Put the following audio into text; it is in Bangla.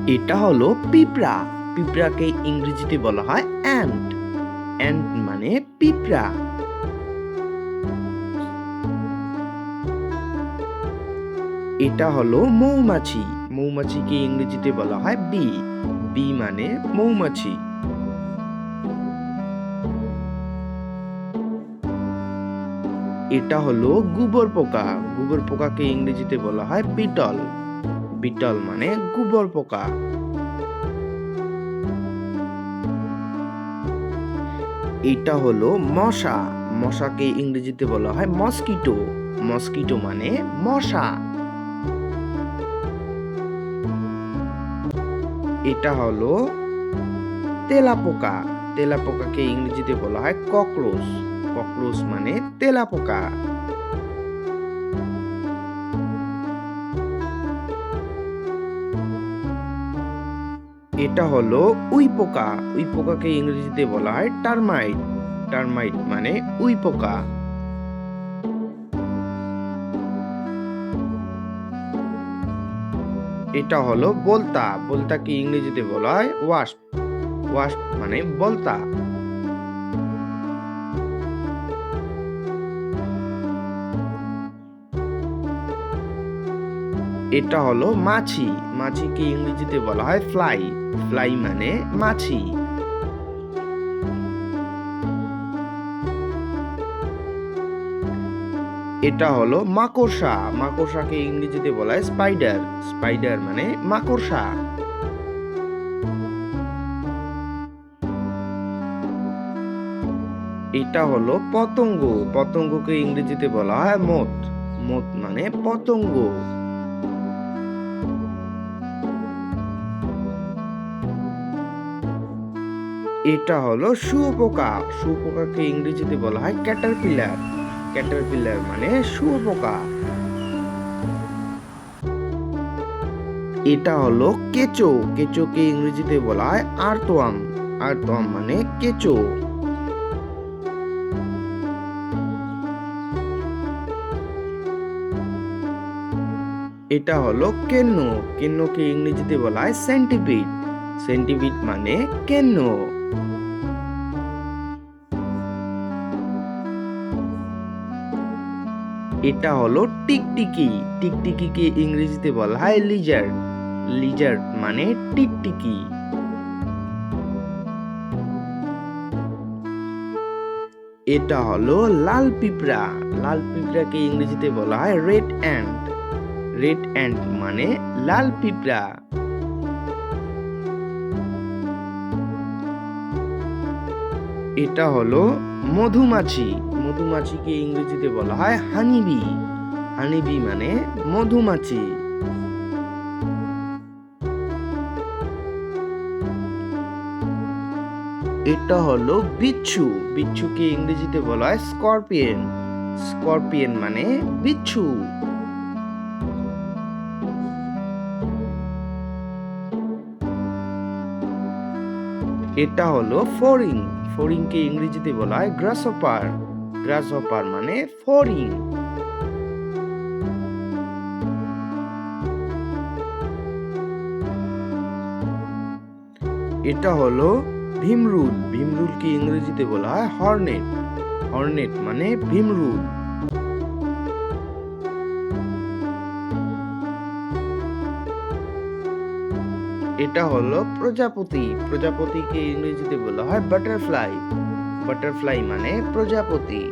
এটা হলো পিঁপড়া। পিঁপড়াকে ইংরেজিতে বলা হয় অ্যান্ট। অ্যান্ট মানে পিঁপড়া। এটা হলো মৌমাছি। মৌমাছিকে ইংরেজিতে বলা হয় বি। বি মানে মৌমাছি। এটা হলো গোবর পোকা। গোবর পোকাকে ইংরেজিতে বলা হয় বিটল। বিটল মানে গোবর পোকা। এটা হলো মশা। মশাকে ইংরেজিতে বলা হয় মসকিটো। মসকিটো মানে মশা। এটা হলো তেলাপোকা। তেলাপোকাকে ইংরেজিতে বলা হয় ককরোচ। ককরোচ মানে তেলাপোকা। এটা হলো উইপোকা। উইপোকাকে ইংরেজিতে বলা হয় টারমাইট। টারমাইট মানে উইপোকা। এটা হলো বলতা। বলতাকে ইংরেজিতে বলা হয় ওয়াস্প। ওয়াস্প মানে বলতা। এটা হলো মাছি। মাছিকে ইংরেজিতে বলা হয় ফ্লাই। ফ্লাই মানে মাছি। এটা হলো মাকড়সা। মাকড়সাকে ইংরেজিতে বলা হয় স্পাইডার। স্পাইডার মানে মাকড়সা। এটা হলো পতঙ্গ। পতঙ্গকে ইংরেজিতে বলা হয় মোথ। মোথ মানে পতঙ্গ। এটা হলো শুঁয়োপোকা। শুঁয়োপোকাকে ইংরেজিতে বলা হয় ক্যাটারপিলার। ক্যাটারপিলার মানে শুঁয়োপোকা। এটা হলো কেঁচো। কেঁচোকে ইংরেজিতে বলা হয় আর্তওয়ার্ম। আর্তওয়ার্ম মানে কেঁচো। এটা হলো কেন্ন। কেন্নকে ইংরেজিতে বলা হয় সেন্টিপিড। সেন্টিপিড মানে কেন্ন। এটা হলো টিকটিকি। টিকটিকিকে ইংরেজিতে বলা হয় লিজার্ড। লিজার্ড মানে টিকটিকি। এটা হলো লাল পিঁপড়া। লাল পিঁপড়াকে ইংরেজিতে বলা হয় রেড অ্যান্ট। রেড অ্যান্ট মানে লাল পিঁপড়া। এটা হলো মধুমাছি। মধুমাছিকে ইংরেজিতে বলা হয় হানিবি। হানিবি মানে মধুমাছি। এটা হলো বিচ্ছু। বিচ্ছুকে ইংরেজিতে বলা হয় স্করপিয়ন। স্করপিয়ন মানে বিচ্ছু। এটা হলো ফড়িং। ফড়িংকে ইংরেজিতে বলা হয় গ্রাসহপার। গ্রাসহপার মানে ফড়িং। এটা হলো ভীমরুল। ভীমরুলকে ইংরেজিতে বলা হয় হর্নেট। হর্নেট মানে ভীমরুল। এটা হলো প্রজাপতি। প্রজাপতিকে ইংরেজিতে বলা হয় বাটারফ্লাই। বাটারফ্লাই মানে প্রজাপতি।